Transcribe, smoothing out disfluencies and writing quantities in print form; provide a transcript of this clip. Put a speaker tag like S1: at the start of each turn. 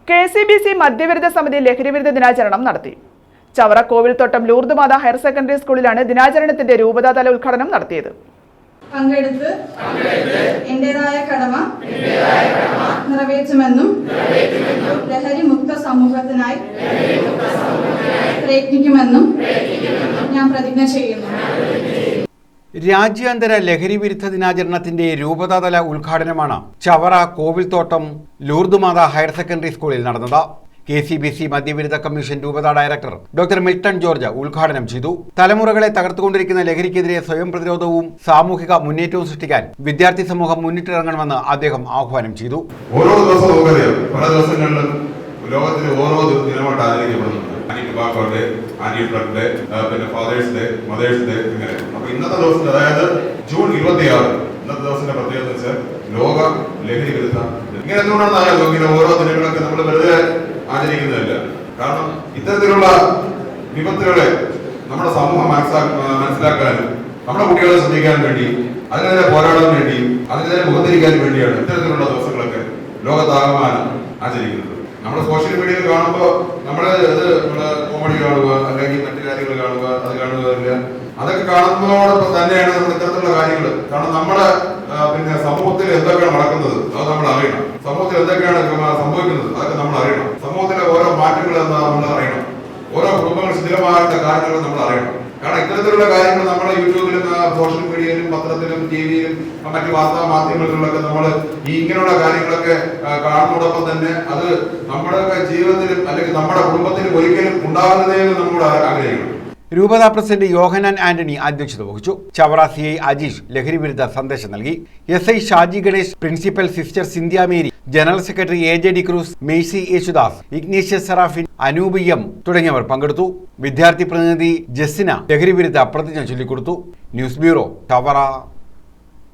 S1: KCBC മദ്യവിരുദ്ധ സമിതി ലഹരിവിരുദ്ധ ദിനാചരണം നടത്തി. ചവറ കോവിൽത്തോട്ടം ലൂർദ് മാതാ ഹയർ സെക്കൻഡറി സ്കൂളിലാണ് ദിനാചരണത്തിന്റെ രൂപതാതല ഉദ്ഘാടനം നടത്തിയത്.
S2: പങ്കെടുത്ത് എന്റേതായ കടമ നിറവേറ്റുമെന്നും ലഹരി മുക്ത സമൂഹത്തിനായി പ്രയത്നിക്കുമെന്നും ഞാൻ പ്രതിജ്ഞ ചെയ്യുന്നു.
S3: രാജ്യാന്തര ലഹരി വിരുദ്ധ ദിനാചരണത്തിന്റെ രൂപതാതല ഉദ്ഘാടനമാണ് ചവറ കോവിൽത്തോട്ടം ലൂർദ് മാതാ ഹയർ സെക്കൻഡറി സ്കൂളിൽ നടന്നത്. KCBC മദ്യവിരുദ്ധ കമ്മീഷൻ രൂപതാ ഡയറക്ടർ ഡോക്ടർ മിൽട്ടൺ ജോർജ് ഉദ്ഘാടനം ചെയ്തു. തലമുറകളെ തകർത്തുകൊണ്ടിരിക്കുന്ന ലഹരിക്കെതിരെ സ്വയം പ്രതിരോധവും സാമൂഹിക മുന്നേറ്റവും സൃഷ്ടിക്കാൻ വിദ്യാർത്ഥി സമൂഹം മുന്നിട്ടിറങ്ങണമെന്ന് അദ്ദേഹം ആഹ്വാനം ചെയ്തു.
S4: ഓരോ ദിവസവും നമുക്കറിയാം, പല ദിവസങ്ങളിലും ലോകത്തിൽ ഓരോ ദിനമായിട്ട് ആചരിക്കപ്പെടുന്നുണ്ട്. പിന്നെ ഫാദേഴ്സ് ഡേ, മദേഴ്സ് ഡേ, ഇങ്ങനെ. അപ്പൊ ഇന്നത്തെ ദിവസം, അതായത് ജൂൺ 26, ഇന്നത്തെ ദിവസത്തിന്റെ പ്രത്യേകത വെച്ചാൽ ലോക ലഹരി വിരുദ്ധ. ഇങ്ങനെ എന്തുകൊണ്ടാണ് ഇങ്ങനെ ഓരോ ദിനങ്ങളൊക്കെ നമ്മൾ വെറുതെ ആചരിക്കുന്നതല്ല. കാരണം ഇത്തരത്തിലുള്ള വിപത്തുകളെ നമ്മുടെ സമൂഹം മനസ്സിലാക്കാനും നമ്മുടെ കുട്ടികളെ ശ്രദ്ധിക്കാൻ വേണ്ടി, അതിനെതിരെ പോരാടാൻ വേണ്ടി, അതിനെതിരെ മുഖത്തിരിക്കാൻ വേണ്ടിയാണ് ഇത്തരത്തിലുള്ള ദിവസങ്ങളൊക്കെ ലോകത്താകമാനം ആചരിക്കുന്നത്. നമ്മുടെ സോഷ്യൽ മീഡിയയിൽ കാണുമ്പോൾ നമ്മള് കോമഡി കാണുക, അല്ലെങ്കിൽ മറ്റു കാര്യങ്ങൾ കാണുക, അത് കാണുകയില്ല. അതൊക്കെ കാണുന്നതോടൊപ്പം തന്നെയാണ് നമ്മൾ ഇത്തരത്തിലുള്ള കാര്യങ്ങൾ. കാരണം നമ്മുടെ പിന്നെ സമൂഹത്തിൽ എന്തൊക്കെയാണ് നടക്കുന്നത് അത് നമ്മൾ അറിയണം. സമൂഹത്തിൽ എന്തൊക്കെയാണ് സംഭവിക്കുന്നത് അതൊക്കെ നമ്മൾ അറിയണം. സമൂഹത്തിലെ ഓരോ മാറ്റങ്ങൾ നമ്മൾ അറിയണം. ഓരോ കുടുംബങ്ങൾ സ്ഥിരമായിട്ട് കാര്യങ്ങൾ നമ്മൾ അറിയണം. കാരണം ഇത്തരത്തിലുള്ള കാര്യങ്ങൾ നമ്മുടെ യൂട്യൂബിലും സോഷ്യൽ മീഡിയയിലും പത്രത്തിലും ടിവിയിലും മറ്റു വാർത്താ മാധ്യമങ്ങളിലൊക്കെ നമ്മൾ ഇങ്ങനെയുള്ള കാര്യങ്ങളൊക്കെ കാണുന്നതോടൊപ്പം തന്നെ അത് നമ്മുടെ ജീവിതത്തിലും അല്ലെങ്കിൽ നമ്മുടെ കുടുംബത്തിലും ഒരിക്കലും ഉണ്ടാകുന്നതേ നമ്മൾ ആഗ്രഹിക്കണം.
S3: രൂപതാ പ്രസിഡന്റ് യോഹനാൻ ആന്റണി അധ്യക്ഷത വഹിച്ചു. ചവറ CI അജീഷ് ലഹരി വിരുദ്ധ സന്ദേശം നൽകി. SI Shaji Ganesh, principal sister Cynthia Mary, general secretary AJ D'Cruz, Maisie Yesudas, Ignatius Seraphin, Anoop M തുടങ്ങിയവർ പങ്കെടുത്തു. വിദ്യാർത്ഥി പ്രതിനിധി ജെസ്സിന ലഹരി വിരുദ്ധ പ്രതിജ്ഞ ചൊല്ലിക്കൊടുത്തു. News bureau, Chavara.